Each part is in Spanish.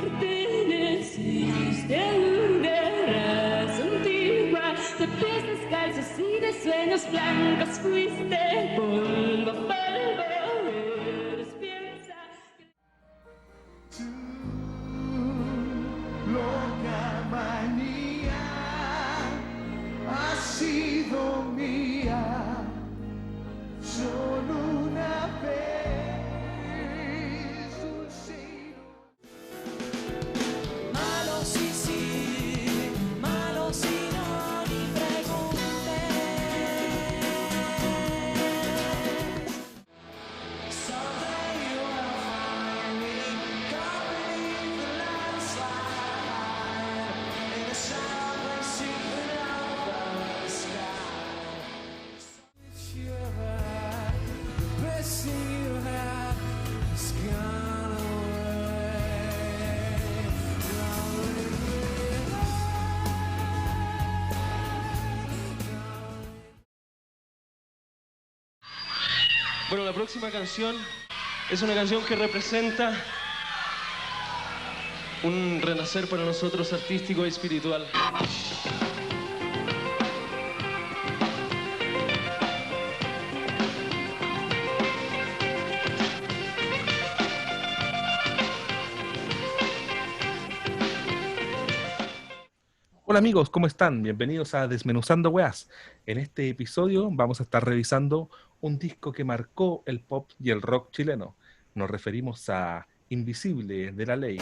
Perteneciste a una raza antigua de pies descalzos y de sueños blancos. Fuiste polvo, polvo, eres piensa. Tu loca manía ha sido mía solo una vez, dulce. Malo sí, sí, malo si no, ni preguntes. Someday you will find me caught beneath the landslide in the shadow sleeping over the sky. Which you had, best thing you had is gone away. Gone away. Bueno, la próxima canción es una canción que representa un renacer para nosotros artístico y espiritual. Hola amigos, ¿cómo están? Bienvenidos a Desmenuzando Weas. En este episodio vamos a estar revisando un disco que marcó el pop y el rock chileno. Nos referimos a Invisible de La Ley.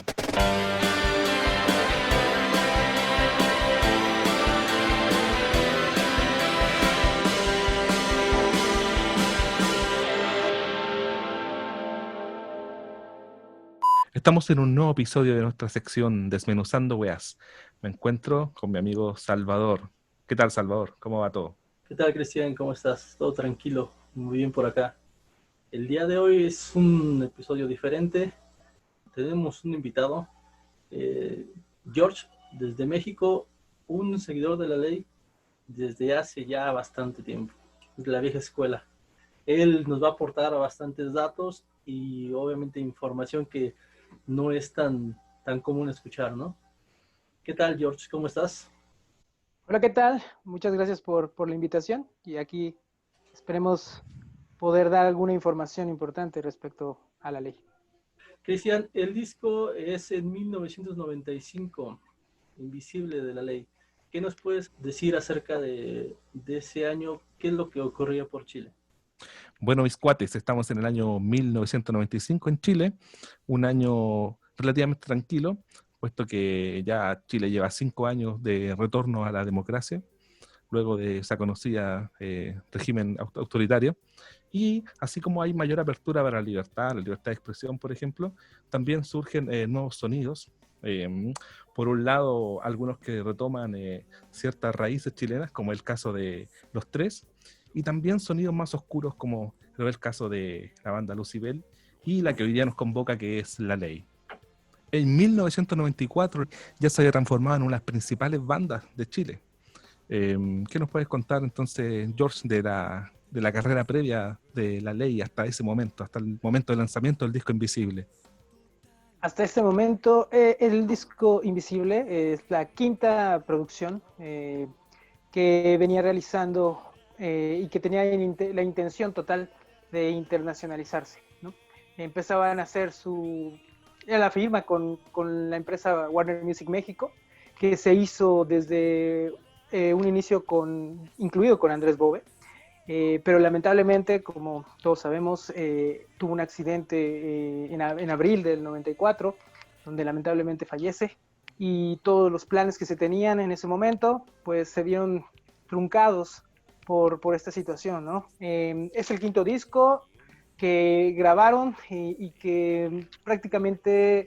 Estamos en un nuevo episodio de nuestra sección Desmenuzando Weas. Me encuentro con mi amigo Salvador. ¿Qué tal, Salvador? ¿Cómo va todo? ¿Qué tal, Cristian? ¿Cómo estás? Todo tranquilo, muy bien por acá. El día de hoy es un episodio diferente. Tenemos un invitado, George, desde México, un seguidor de La Ley desde hace ya bastante tiempo, desde la vieja escuela. Él nos va a aportar bastantes datos y obviamente información que no es tan común escuchar, ¿no? ¿Qué tal, George? ¿Cómo estás? Hola, ¿qué tal? Muchas gracias por la invitación y aquí esperemos poder dar alguna información importante respecto a la ley. Cristian, el disco es en 1995, Invisible de La Ley. ¿Qué nos puedes decir acerca de ese año? ¿Qué es lo que ocurría por Chile? Bueno, mis cuates, estamos en el año 1995 en Chile, un año relativamente tranquilo, puesto que ya Chile lleva 5 años de retorno a la democracia, luego de esa conocida régimen autoritario, y así como hay mayor apertura para la libertad de expresión, por ejemplo, también surgen nuevos sonidos. Por un lado, algunos que retoman ciertas raíces chilenas, como el caso de Los Tres, y también sonidos más oscuros, como el caso de la banda Lucibel, y la que hoy día nos convoca, que es La Ley. En 1994 ya se había transformado en una de las principales bandas de Chile. ¿Qué nos puedes contar entonces, George, de la carrera previa de La Ley hasta ese momento, hasta el momento del lanzamiento del disco Invisible? Hasta este momento, el disco Invisible es la quinta producción que venía realizando y que tenía la intención total de internacionalizarse, ¿no? Empezaban a hacer la firma con la empresa Warner Music México, que se hizo desde un inicio incluido con Andrés Bove, pero lamentablemente, como todos sabemos, tuvo un accidente en abril del 94, donde lamentablemente fallece, y todos los planes que se tenían en ese momento, pues se vieron truncados por esta situación, ¿no? Es el quinto disco que grabaron y que prácticamente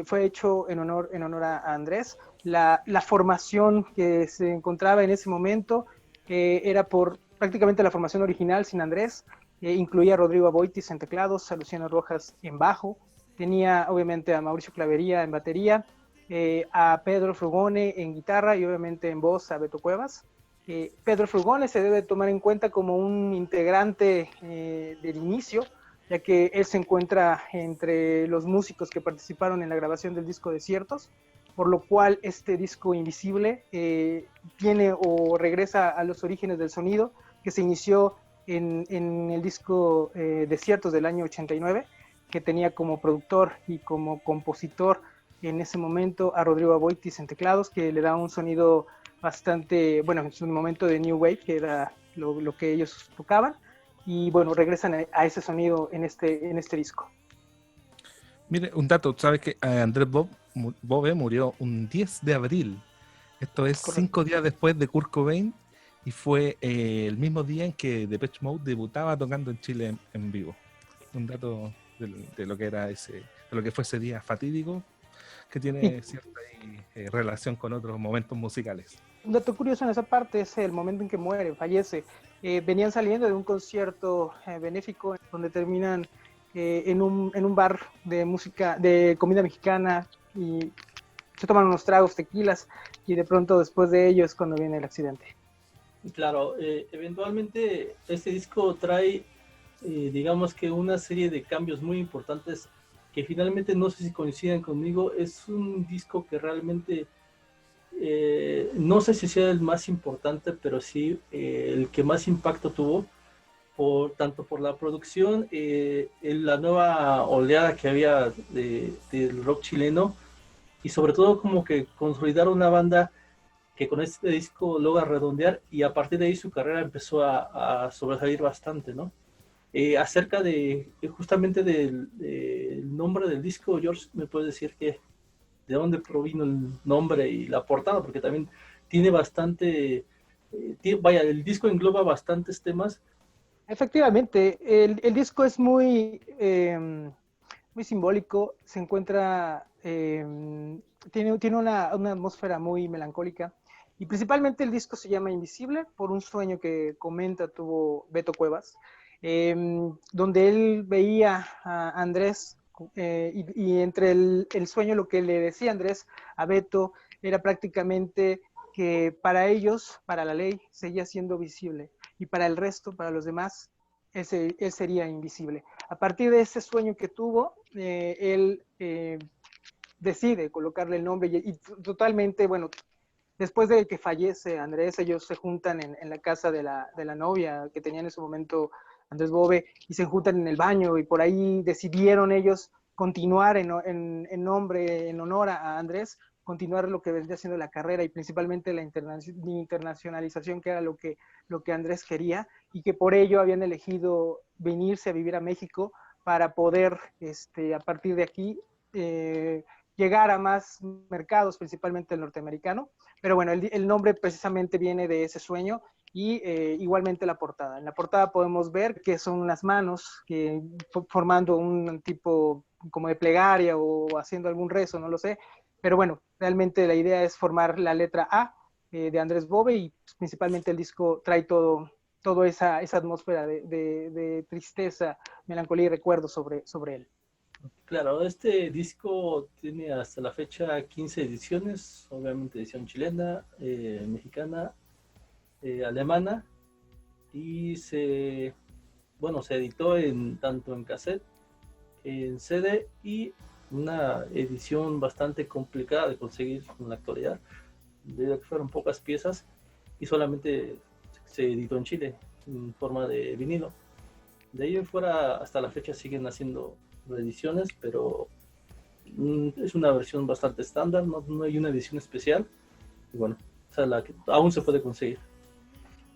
fue hecho en honor a Andrés. La formación que se encontraba en ese momento era por prácticamente la formación original sin Andrés. Incluía a Rodrigo Aboitis en teclados, a Luciano Rojas en bajo, tenía obviamente a Mauricio Clavería en batería, a Pedro Frugone en guitarra y obviamente en voz a Beto Cuevas. Pedro Frugone se debe tomar en cuenta como un integrante del inicio, ya que él se encuentra entre los músicos que participaron en la grabación del disco Desiertos, por lo cual este disco Invisible tiene o regresa a los orígenes del sonido que se inició en el disco Desiertos del año 89, que tenía como productor y como compositor en ese momento a Rodrigo Aboitis en teclados, que le da un sonido bastante, bueno, en su momento de New Wave, que era lo que ellos tocaban, y bueno, regresan a ese sonido en este disco. Mire, un dato, ¿sabes que Andrés Bove murió un 10 de abril? Esto es Correcto. 5 días después de Kurt Cobain, y fue el mismo día en que Depeche Mode debutaba tocando en Chile en vivo. Un dato de lo que era de lo que fue ese día fatídico, que tiene cierta relación con otros momentos musicales. Un dato curioso en esa parte es el momento en que muere, fallece. Venían saliendo de un concierto benéfico donde terminan en un bar de música, de comida mexicana, y se toman unos tragos, tequilas, y de pronto después de ello es cuando viene el accidente. Claro, eventualmente este disco trae, digamos que una serie de cambios muy importantes que finalmente no sé si coinciden conmigo. Es un disco que realmente no sé si sea el más importante, pero sí el que más impacto tuvo, tanto por la producción, la nueva oleada que había del rock chileno, y sobre todo como que consolidar una banda que con este disco logra redondear, y a partir de ahí su carrera empezó a sobresalir bastante, ¿no? Acerca de justamente del nombre del disco, George, ¿me puedes decir de dónde provino el nombre y la portada? Porque también tiene bastante, vaya, el disco engloba bastantes temas. Efectivamente, el disco es muy simbólico, se encuentra, tiene una atmósfera muy melancólica, y principalmente el disco se llama Invisible por un sueño que tuvo Beto Cuevas, donde él veía a Andrés, y entre el sueño lo que le decía Andrés a Beto era prácticamente que para ellos, para la ley, seguía siendo visible, y para el resto, para los demás, él sería invisible. A partir de ese sueño que tuvo, él decide colocarle el nombre, y totalmente, bueno, después de que fallece Andrés, ellos se juntan en la casa de la novia que tenía en ese momento Andrés Bove, y se juntan en el baño, y por ahí decidieron ellos continuar en honor a Andrés, continuar lo que vendría siendo la carrera, y principalmente la internacionalización, que era lo que Andrés quería, y que por ello habían elegido venirse a vivir a México para poder, a partir de aquí, llegar a más mercados, principalmente el norteamericano. Pero bueno, el nombre precisamente viene de ese sueño, y igualmente la portada. En la portada podemos ver que son unas manos que formando un tipo como de plegaria o haciendo algún rezo, no lo sé. Pero bueno, realmente la idea es formar la letra A de Andrés Bove, y principalmente el disco trae toda esa atmósfera de tristeza, melancolía y recuerdo sobre él. Claro, este disco tiene hasta la fecha 15 ediciones, obviamente edición chilena, mexicana, alemana, y se editó tanto en cassette, en CD, y una edición bastante complicada de conseguir en la actualidad, debido a que fueron pocas piezas, y solamente se editó en Chile en forma de vinilo. De ahí en fuera, hasta la fecha siguen haciendo reediciones, pero es una versión bastante estándar, no hay una edición especial, y bueno, esa es la que aún se puede conseguir.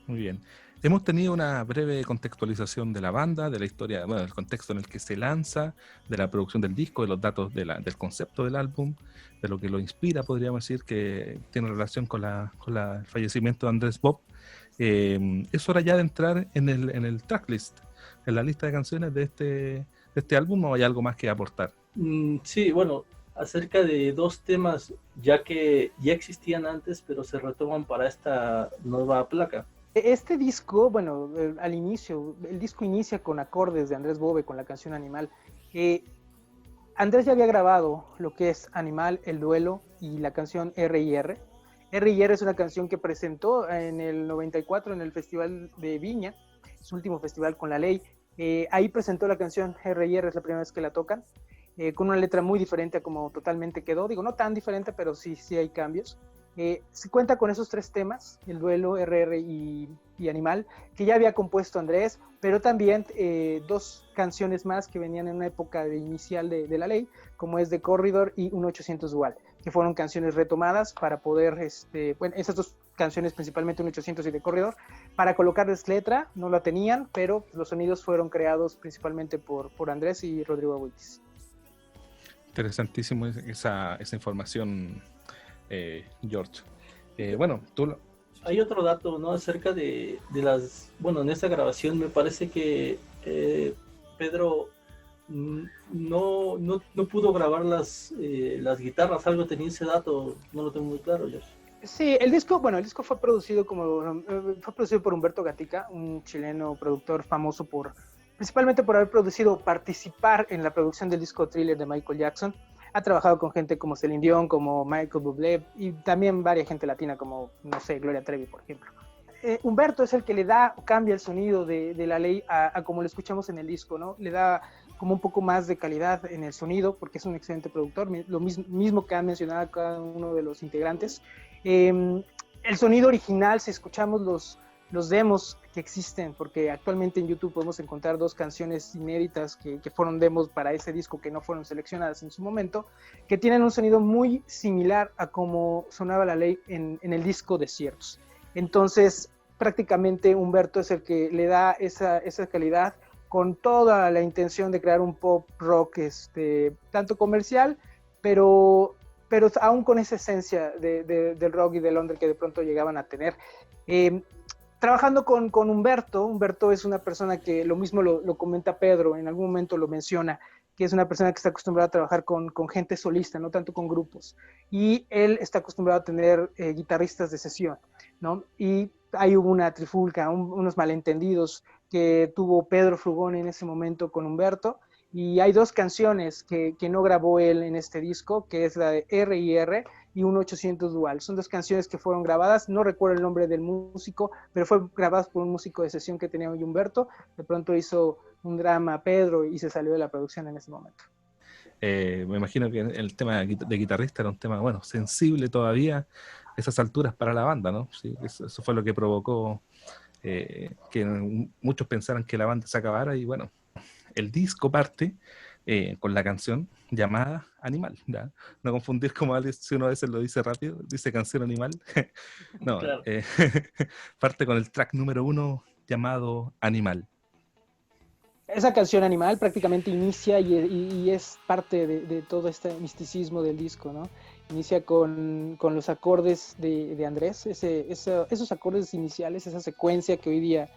Muy bien. Hemos tenido una breve contextualización de la banda, de la historia, bueno, del contexto en el que se lanza, de la producción del disco, de los datos del concepto del álbum, de lo que lo inspira, podríamos decir, que tiene relación con el fallecimiento de Andrés Bove. Es hora ya de entrar en el tracklist, en la lista de canciones de este álbum, ¿o hay algo más que aportar? Sí, bueno, acerca de dos temas ya que ya existían antes, pero se retoman para esta nueva placa. Este disco, bueno, al inicio, el disco inicia con acordes de Andrés Bove con la canción Animal. Andrés ya había grabado lo que es Animal, El Duelo y la canción R&R. R&R es una canción que presentó en el 94 en el Festival de Viña, su último festival con la ley. Ahí presentó la canción R&R, es la primera vez que la tocan, con una letra muy diferente a como totalmente quedó. Digo, no tan diferente, pero sí hay cambios. Se cuenta con esos 3 temas, el duelo, RR y Animal, que ya había compuesto Andrés, pero también 2 canciones más que venían en una época inicial de la ley, como es The Corridor y 1800 Dual, que fueron canciones retomadas para poder, bueno, esas 2 canciones, principalmente 1800 y The Corridor, para colocarles letra, no la tenían, pero los sonidos fueron creados principalmente por Andrés y Rodrigo Abuitis. Interesantísimo esa información, George. Bueno, tú... Hay otro dato, ¿no? Acerca de las... Bueno, en esta grabación me parece que Pedro no pudo grabar las guitarras, algo tenía ese dato, no lo tengo muy claro, George. Sí, el disco fue producido por Humberto Gatica, un chileno productor famoso principalmente por haber participar en la producción del disco Thriller de Michael Jackson. Ha trabajado con gente como Celine Dion, como Michael Bublé y también varias gente latina como, no sé, Gloria Trevi, por ejemplo. Humberto es el que cambia el sonido de la ley a como lo escuchamos en el disco, ¿no? Le da como un poco más de calidad en el sonido porque es un excelente productor, lo mismo que han mencionado cada uno de los integrantes. El sonido original, si escuchamos los demos que existen, porque actualmente en YouTube podemos encontrar 2 canciones inéditas que fueron demos para ese disco que no fueron seleccionadas en su momento, que tienen un sonido muy similar a como sonaba la ley en el disco Desiertos. Entonces, prácticamente Humberto es el que le da esa calidad con toda la intención de crear un pop rock tanto comercial, pero aún con esa esencia del rock y del under que de pronto llegaban a tener. Trabajando con Humberto es una persona que lo mismo lo comenta Pedro, en algún momento lo menciona, que es una persona que está acostumbrada a trabajar con gente solista, no tanto con grupos. Y él está acostumbrado a tener guitarristas de sesión, ¿no? Y ahí hubo una trifulca, unos malentendidos que tuvo Pedro Frugón en ese momento con Humberto. Y hay 2 canciones que no grabó él en este disco, que es la de R&R y 1800 Dual. Son 2 canciones que fueron grabadas, no recuerdo el nombre del músico, pero fue grabadas por un músico de sesión que tenía hoy Humberto. De pronto hizo un drama a Pedro y se salió de la producción en ese momento. Me imagino que el tema de guitarrista era un tema, bueno, sensible todavía a esas alturas para la banda, ¿no? Sí, eso fue lo que provocó que muchos pensaran que la banda se acabara y bueno, el disco parte con la canción llamada Animal, ¿ya? No confundir como si uno a veces lo dice rápido, dice canción Animal. No, claro. Parte con el track número 1 llamado Animal. Esa canción Animal prácticamente inicia y es parte de todo este misticismo del disco, ¿no? Inicia con los acordes de Andrés, esos acordes iniciales, esa secuencia que hoy día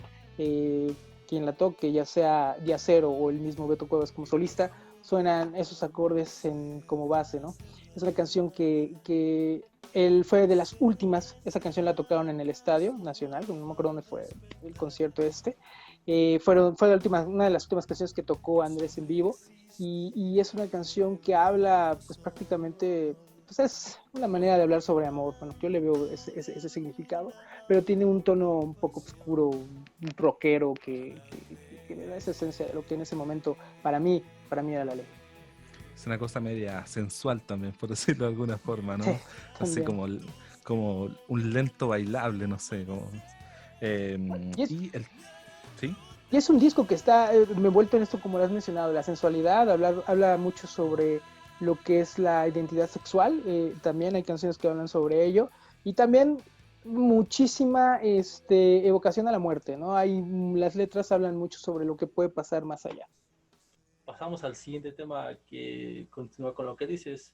quien la toque, ya sea Diacero o el mismo Beto Cuevas como solista, suenan esos acordes como base, ¿no? Es una canción que él fue de las últimas, esa canción la tocaron en el Estadio Nacional, no me acuerdo dónde fue el concierto fue una de las últimas canciones que tocó Andrés en vivo y es una canción que habla pues prácticamente, pues es una manera de hablar sobre amor, bueno, yo le veo ese significado, pero tiene un tono un poco oscuro, un rockero que le da esa esencia de lo que en ese momento para mí era la ley. Es una cosa media sensual también, por decirlo de alguna forma, ¿no? Sí, así como un lento bailable, no sé, como... ¿Sí? Y es un disco que está envuelto en esto, como lo has mencionado, la sensualidad, habla mucho sobre lo que es la identidad sexual, también hay canciones que hablan sobre ello, y también muchísima evocación a la muerte, ¿no? Las letras hablan mucho sobre lo que puede pasar más allá. Pasamos al siguiente tema que continúa con lo que dices,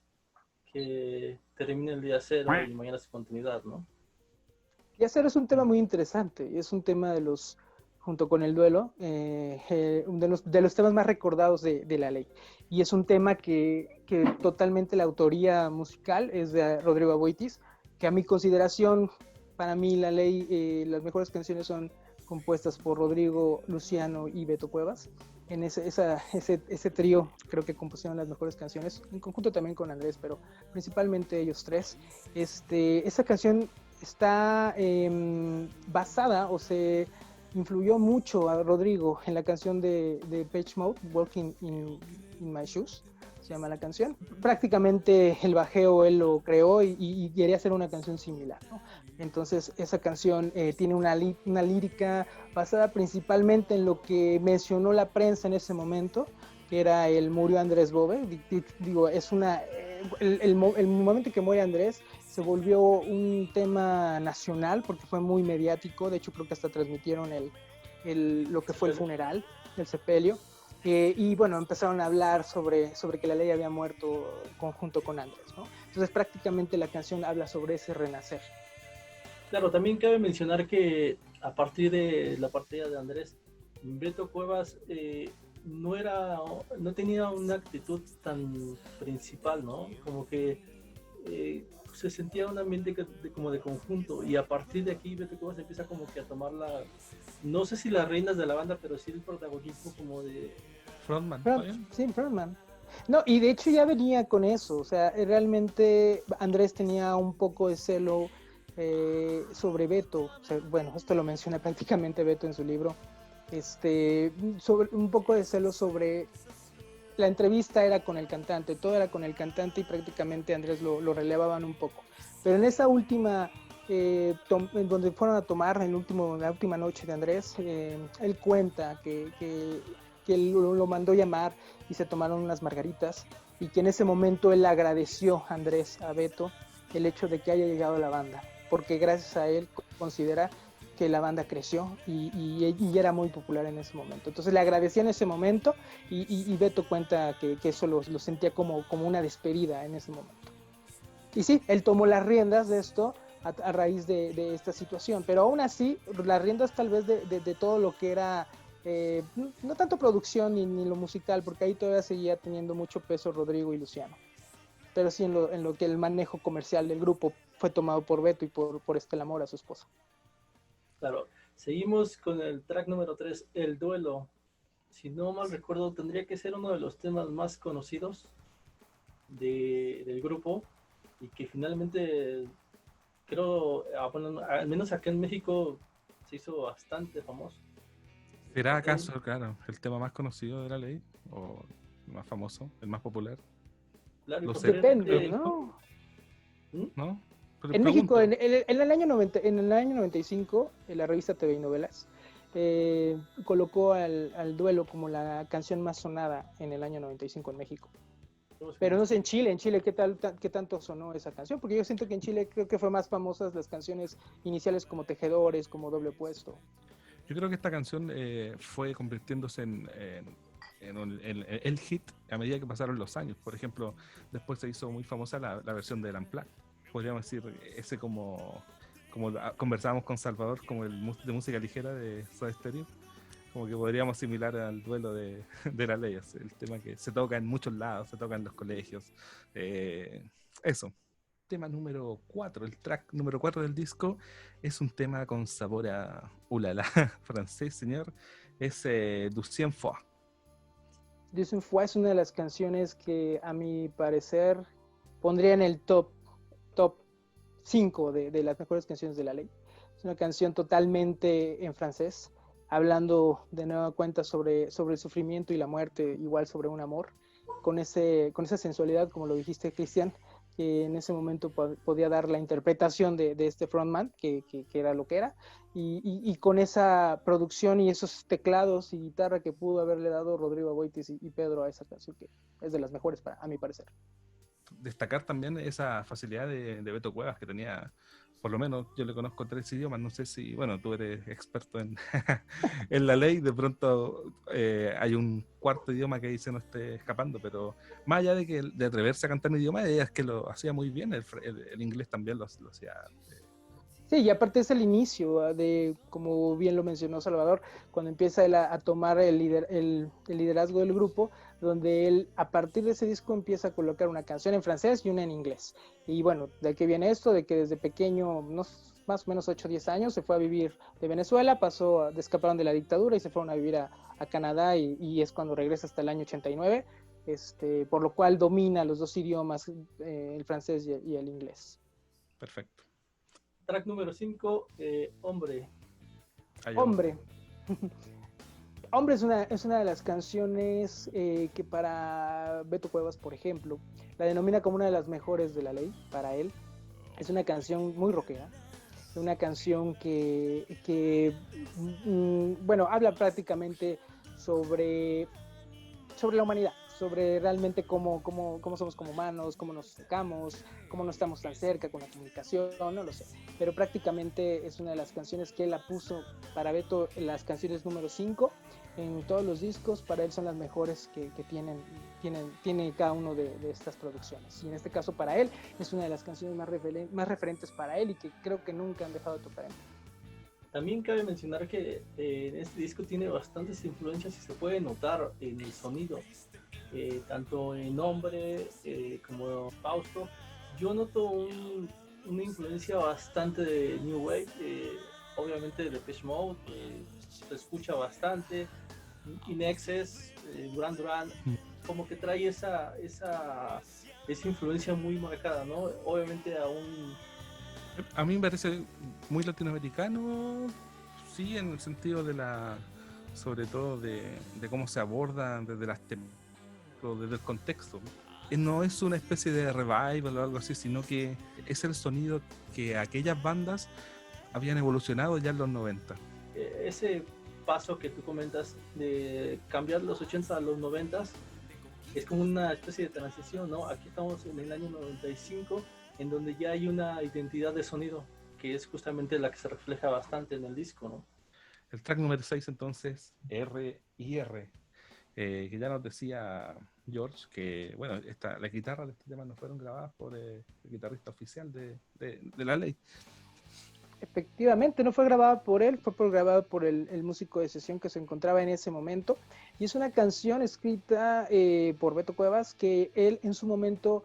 que termina el día 0 y mañana su continuidad, ¿no? Día 0 es un tema muy interesante, y es un tema junto con el duelo, de los temas más recordados de la ley. Y es un tema que totalmente la autoría musical es de Rodrigo Abuitis, que a mi consideración, para mí la ley, las mejores canciones son compuestas por Rodrigo, Luciano y Beto Cuevas. En ese trío creo que compusieron las mejores canciones, en conjunto también con Andrés, pero principalmente ellos 3. Esa canción está basada o se influyó mucho a Rodrigo en la canción de Depeche Mode, Walking in My Shoes, se llama la canción. Prácticamente el bajeo él lo creó y quería hacer una canción similar, ¿no? Entonces esa canción tiene una lírica basada principalmente en lo que mencionó la prensa en ese momento, que era el murió Andrés Bove. Digo, es el momento que muere Andrés se volvió un tema nacional porque fue muy mediático. De hecho creo que hasta transmitieron lo que fue el funeral, el sepelio. Y bueno, empezaron a hablar sobre que la ley había muerto junto con Andrés, ¿no? Entonces prácticamente la canción habla sobre ese renacer. Claro, también cabe mencionar que a partir de la partida de Andrés, Beto Cuevas no tenía una actitud tan principal, ¿no? Como que se sentía un ambiente como de conjunto, y a partir de aquí Beto Cuevas empieza como que a tomar no sé si las reinas de la banda, pero sí el protagonismo como de... Frontman, Sí, Frontman. No, y de hecho ya venía con eso, o sea, realmente Andrés tenía un poco de celo sobre Beto, o sea, bueno, esto lo menciona prácticamente Beto en su libro, sobre un poco de celo sobre la entrevista era con el cantante, todo era con el cantante y prácticamente Andrés lo relevaban un poco, pero en esa última donde fueron a tomar la última noche de Andrés, él cuenta que él lo mandó llamar y se tomaron unas margaritas, y que en ese momento él agradeció a Andrés, a Beto, el hecho de que haya llegado a la banda, porque gracias a él considera que la banda creció y era muy popular en ese momento. Entonces le agradecía en ese momento, y Beto cuenta que eso lo sentía como una despedida en ese momento. Y sí, él tomó las riendas de esto a raíz de esta situación, pero aún así las riendas tal vez de todo lo que era no tanto producción ni lo musical, porque ahí todavía seguía teniendo mucho peso Rodrigo y Luciano, pero sí en lo que el manejo comercial del grupo fue tomado por Beto y por Estela Mora, su esposa. Claro, seguimos con el track número 3, El Duelo. Si no mal recuerdo, tendría que ser uno de los temas más conocidos del grupo, y que finalmente creo, bueno, al menos acá en México se hizo bastante famoso. ¿Será acaso, claro, el tema más conocido de la ley? ¿O el más famoso, el más popular? Claro, Lo sé. Depende, ¿no? ¿No? Pero En pregunto. México, en el año 95, en la revista TV y Novelas colocó al Duelo como la canción más sonada en el año 95 en México. Pero no sé en Chile, ¿qué tanto sonó esa canción? Porque yo siento que en Chile creo que fue más famosas las canciones iniciales como Tejedores, como Doble Puesto. Yo creo que esta canción fue convirtiéndose en el hit a medida que pasaron los años. Por ejemplo, después se hizo muy famosa la versión del Unplugged. Podríamos decir, ese como conversábamos con Salvador, como de música ligera de Soda Stereo, como que podríamos asimilar al Duelo de la ley, el tema que se toca en muchos lados, se toca en los colegios, eso. Tema número 4, el track número 4 del disco, es un tema con sabor a ulala, francés, señor, es Deuxième fois. Deuxième fois es una de las canciones que a mi parecer pondría en el top 5 de las mejores canciones de la ley. Es una canción totalmente en francés, hablando de nueva cuenta sobre el sufrimiento y la muerte, igual sobre un amor, con esa sensualidad, como lo dijiste, Cristian, que en ese momento podía dar la interpretación de este frontman, que era lo que era, y con esa producción y esos teclados y guitarra que pudo haberle dado Rodrigo Aboitis y Pedro a esa canción, que es de las mejores a mi parecer. Destacar también esa facilidad de Beto Cuevas, que tenía, por lo menos yo le conozco 3 idiomas, no sé si, bueno, tú eres experto en, en la ley, de pronto hay un 4º idioma que ahí se nos esté escapando, pero más allá de atreverse a cantar un idioma, ella es que lo hacía muy bien, el inglés también lo hacía. Sí, y aparte es el inicio de, como bien lo mencionó Salvador, cuando empieza él a tomar el liderazgo del grupo, donde él a partir de ese disco empieza a colocar una canción en francés y una en inglés. Y bueno, ¿de qué viene esto? De que desde pequeño, más o menos 8 o 10 años, se fue a vivir de Venezuela, escaparon de la dictadura y se fueron a vivir a Canadá, y es cuando regresa hasta el año 89, por lo cual domina los 2 idiomas, el francés y el inglés. Perfecto. Track número 5, Hombre. Hombre. Hombre es una de las canciones que para Beto Cuevas, por ejemplo, la denomina como una de las mejores de la ley para él. Es una canción muy rockera, una canción bueno, habla prácticamente sobre la humanidad, sobre realmente cómo somos como humanos, cómo nos acercamos, cómo no estamos tan cerca con la comunicación, no lo sé. Pero prácticamente es una de las canciones que él la puso para Beto, las canciones número 5 en todos los discos. Para él son las mejores que tiene cada uno de estas producciones. Y en este caso para él es una de las canciones más referentes para él y que creo que nunca han dejado de tocar en él. También cabe mencionar que en este disco tiene bastantes influencias y se puede notar en el sonido, tanto en Hombre como Fausto. Yo noto una influencia bastante de New Wave, obviamente de Depeche Mode, se escucha bastante, In Excess, Duran Duran, como que trae esa influencia muy marcada, ¿no? Obviamente A mí me parece muy latinoamericano, sí, en el sentido sobre todo de cómo se aborda desde desde el contexto. No es una especie de revival o algo así, sino que es el sonido que aquellas bandas habían evolucionado ya en los 90. Ese paso que tú comentas de cambiar los 80 a los 90 es como una especie de transición, ¿no? Aquí estamos en el año 95, en donde ya hay una identidad de sonido, que es justamente la que se refleja bastante en el disco, ¿no? El track número 6 entonces, R&R, que ya nos decía George que, bueno, la guitarra de este tema no fueron grabadas por el guitarrista oficial de la ley. Efectivamente, no fue grabada por él, fue grabada por el músico de sesión que se encontraba en ese momento. Y es una canción escrita por Beto Cuevas que él en su momento,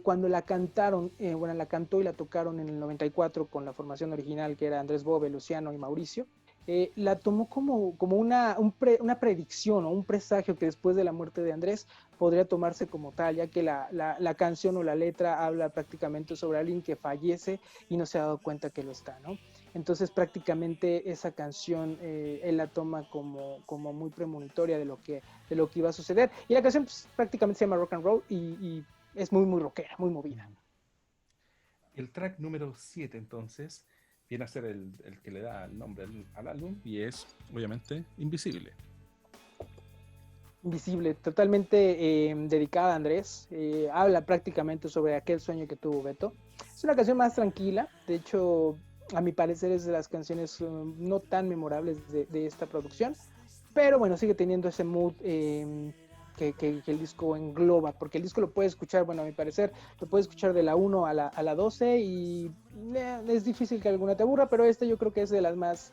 cuando la cantaron, la cantó y la tocaron en el 94 con la formación original que era Andrés Bobe, Luciano y Mauricio, la tomó como una predicción o un presagio que después de la muerte de Andrés podría tomarse como tal, ya que la canción o la letra habla prácticamente sobre alguien que fallece y no se ha dado cuenta que lo está, ¿no? Entonces prácticamente esa canción él la toma como muy premonitoria de lo que iba a suceder. Y la canción pues, prácticamente se llama Rock and Roll y es muy, muy rockera, muy movida. El track número 7 entonces viene a ser el que le da el nombre al álbum y es obviamente Invisible. Invisible, totalmente dedicada a Andrés, habla prácticamente sobre aquel sueño que tuvo Beto. Es una canción más tranquila, de hecho a mi parecer es de las canciones no tan memorables de esta producción, pero bueno, sigue teniendo ese mood que el disco engloba, porque el disco lo puedes escuchar, bueno, a mi parecer, lo puedes escuchar de la 1 a la 12 y es difícil que alguna te aburra, pero yo creo que es de las más...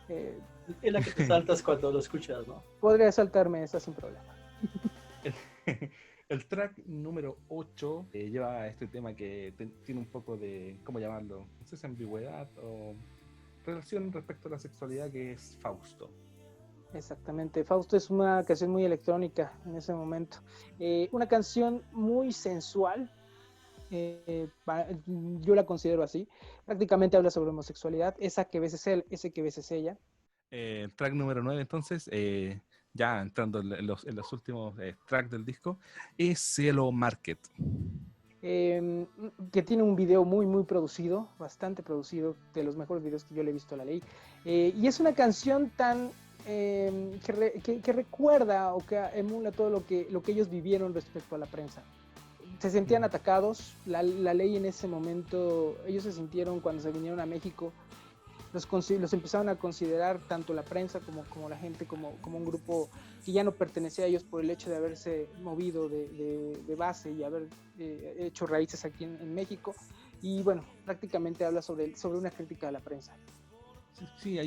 es la que te saltas cuando lo escuchas, ¿no? Podría saltarme esa sin problema. El track número 8 lleva este tema que tiene un poco de, ¿cómo llamarlo? No sé si ambigüedad o relación respecto a la sexualidad, que es Fausto. Exactamente, Fausto es una canción muy electrónica en ese momento. Una canción muy sensual, yo la considero así. Prácticamente habla sobre homosexualidad, esa que ves es él, ese que ves es ella. El track número 9 entonces, ya entrando en los últimos tracks del disco, es Cielo Market. Que tiene un video muy muy producido, bastante producido, de los mejores videos que yo le he visto a la ley, y es una canción tan que recuerda o que emula todo lo que ellos vivieron respecto a la prensa. Se sentían atacados, la ley en ese momento, ellos se sintieron cuando se vinieron a México, los empezaron a considerar tanto la prensa como la gente como un grupo que ya no pertenecía a ellos por el hecho de haberse movido de base y haber hecho raíces aquí en México. Y bueno, prácticamente habla sobre una crítica a la prensa. Sí,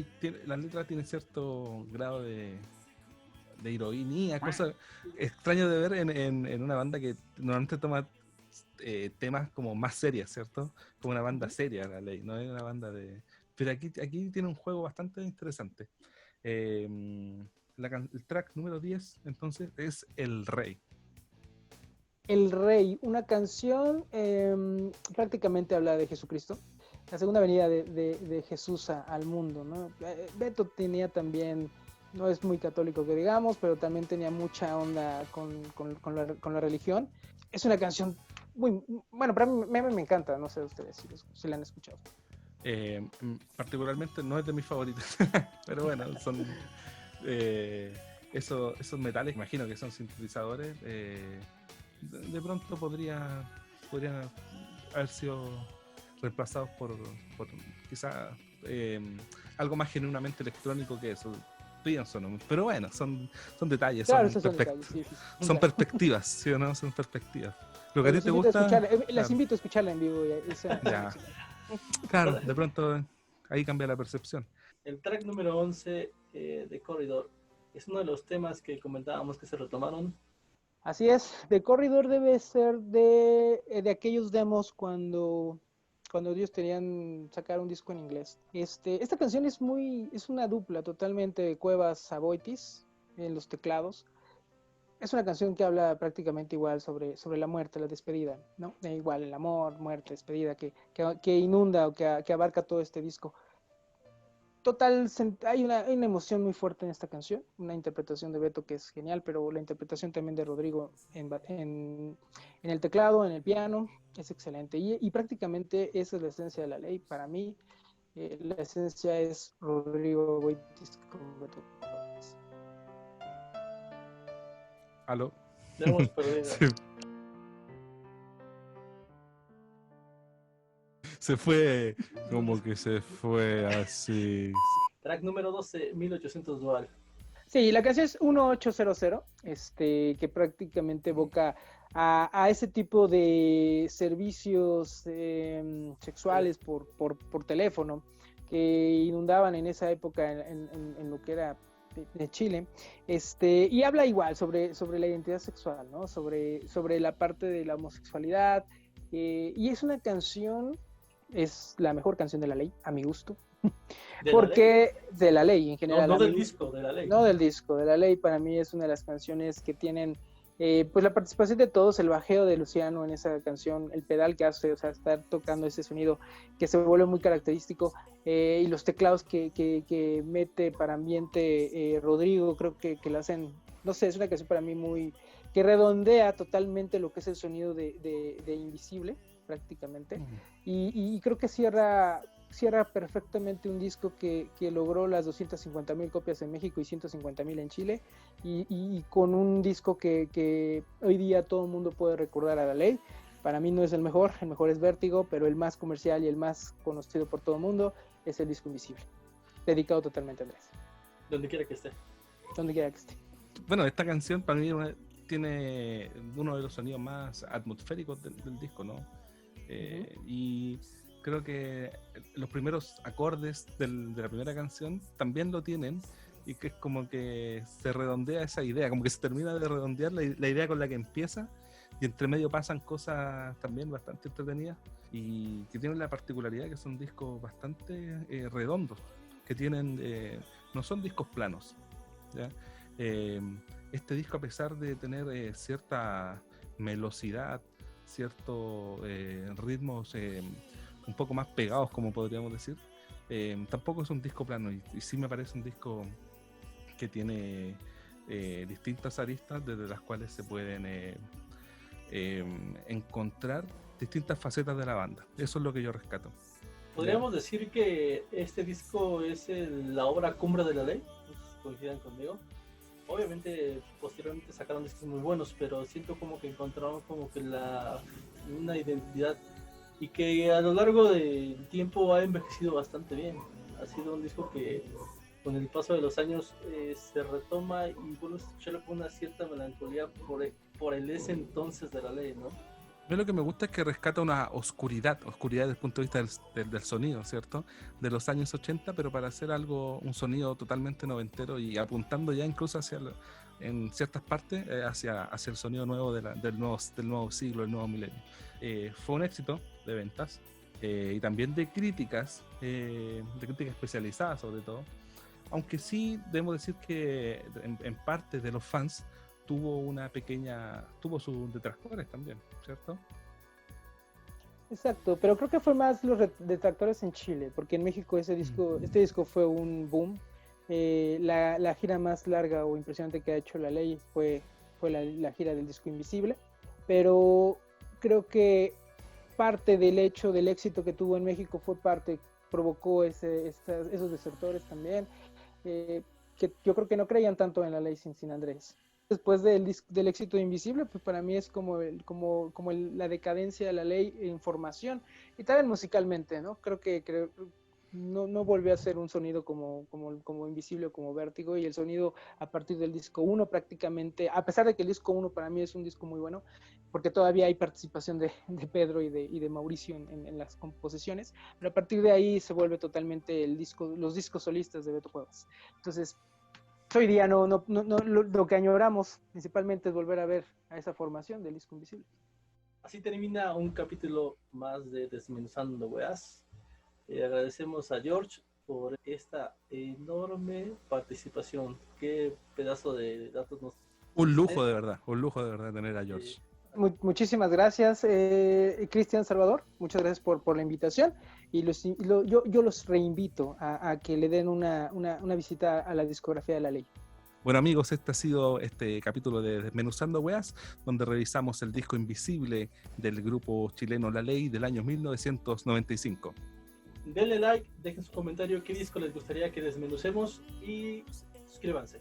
la letra tiene cierto grado de ironía, cosa extraña de ver en una banda que normalmente toma temas como más serias, ¿cierto? Como una banda seria, la ley, no es una banda de... Pero aquí tiene un juego bastante interesante. El track número 10, entonces, es El Rey. El Rey, una canción prácticamente habla de Jesucristo, la segunda venida de Jesús al mundo, ¿no? Beto tenía también no es muy católico que digamos, pero también tenía mucha onda con la religión. Es una canción muy, bueno, para mí me encanta, no sé ustedes si la han escuchado. Particularmente no es de mis favoritos, pero bueno, son esos metales, imagino que son sintetizadores, de pronto podrían haber sido reemplazados por quizá algo más genuinamente electrónico que eso, pienso, ¿no? Pero bueno, son detalles, Claro, son, esos son detalles, sí. son perspectivas, ¿sí o no? Son perspectivas. Lo que a ti te gusta... Las invito a escucharla en vivo. Ya. Claro, de pronto ahí cambia la percepción. El track número 11 de Corridor es uno de los temas que comentábamos que se retomaron. Así es, The Corridor debe ser de aquellos demos cuando ellos tenían sacar un disco en inglés. Esta canción es una dupla totalmente de Cuevas Aboitis en los teclados. Es una canción que habla prácticamente igual sobre la muerte, la despedida, ¿no? Igual el amor, muerte, despedida, que inunda o que abarca todo este disco. Total, hay una emoción muy fuerte en esta canción, una interpretación de Beto que es genial, pero la interpretación también de Rodrigo en el teclado, en el piano, es excelente. Y prácticamente esa es la esencia de La Ley. Para mí, la esencia es Rodrigo Aboitis con Beto. ¿Aló? Ya hemos perdido. Sí. Se fue, como que se fue así. Track número 12, 1800 Dual. Sí, la canción es 1800, que prácticamente evoca a ese tipo de servicios sexuales por teléfono que inundaban en esa época en lo que era de Chile, y habla igual sobre la identidad sexual, ¿no? Sobre la parte de la homosexualidad, y es una canción, es la mejor canción de La Ley, a mi gusto. Porque de La Ley en general. No del disco, de La Ley. No del disco, de La Ley para mí es una de las canciones que tienen pues la participación de todos, el bajeo de Luciano en esa canción, el pedal que hace, o sea, estar tocando ese sonido que se vuelve muy característico, y los teclados que mete para ambiente Rodrigo, creo que lo hacen, no sé, es una canción para mí que redondea totalmente lo que es el sonido de Invisible, prácticamente, y creo que cierra perfectamente un disco que logró las 250,000 copias en México y 150,000 en Chile, y con un disco que hoy día todo el mundo puede recordar a La Ley. Para mí no es el mejor es Vértigo, pero el más comercial y el más conocido por todo el mundo es el disco Invisible, dedicado totalmente a Andrés. Donde quiera que esté. Donde quiera que esté. Bueno, esta canción para mí tiene uno de los sonidos más atmosféricos del disco, ¿no? Y creo que los primeros acordes de la primera canción también lo tienen, y que es como que se redondea esa idea, como que se termina de redondear la idea con la que empieza, y entre medio pasan cosas también bastante entretenidas, y que tienen la particularidad que son discos bastante redondos, que tienen no son discos planos, ¿ya? Este disco, a pesar de tener cierta melosidad, ciertos ritmos un poco más pegados, como podríamos decir, tampoco es un disco plano, y sí me parece un disco que tiene distintas aristas desde las cuales se pueden encontrar distintas facetas de la banda. Eso es lo que yo rescato. ¿Podríamos decir que este disco es la obra cumbre de La Ley? No sé si coincidan conmigo. Obviamente posteriormente sacaron discos muy buenos, pero siento como que encontraron como que una identidad, y que a lo largo del tiempo ha envejecido bastante bien. Ha sido un disco que con el paso de los años se retoma y vuelves a escucharlo con una cierta melancolía por el ese entonces de La Ley, ¿no? A mí lo que me gusta es que rescata una oscuridad desde el punto de vista del sonido, ¿cierto? De los años 80, pero para hacer un sonido totalmente noventero, y apuntando ya incluso en ciertas partes hacia el sonido nuevo del nuevo siglo, el nuevo milenio. Fue un éxito de ventas, y también de críticas especializadas sobre todo, aunque sí debemos decir que en parte de los fans tuvo sus detractores también, ¿cierto? Exacto, pero creo que fue más los detractores en Chile, porque en México este disco fue un boom, La gira más larga o impresionante que ha hecho La Ley fue la gira del disco Invisible, pero creo que parte del hecho del éxito que tuvo en México provocó esos desertores también, que yo creo que no creían tanto en La Ley sin Andrés. Después del éxito de Invisible, pues para mí es como la decadencia de La Ley en formación y también musicalmente, ¿no? Creo no volvió a ser un sonido como Invisible o como Vértigo, y el sonido a partir del disco 1 prácticamente, a pesar de que el disco 1 para mí es un disco muy bueno, porque todavía hay participación de Pedro y de Mauricio en las composiciones, pero a partir de ahí se vuelve totalmente los discos solistas de Beto Cuevas. Entonces, hoy día lo que añoramos principalmente es volver a ver a esa formación del disco Invisible. Así termina un capítulo más de Desmenuzando Weas. Agradecemos a George por esta enorme participación. Qué pedazo de datos nos... Un lujo de verdad tener a George. Muchísimas gracias, Cristian Salvador. Muchas gracias por la invitación. Y yo los reinvito a que le den una visita a la discografía de La Ley. Bueno, amigos, este ha sido este capítulo de Desmenuzando Weas, donde revisamos el disco Invisible del grupo chileno La Ley del año 1995. Denle like, dejen su comentario qué disco les gustaría que desmenucemos y suscríbanse.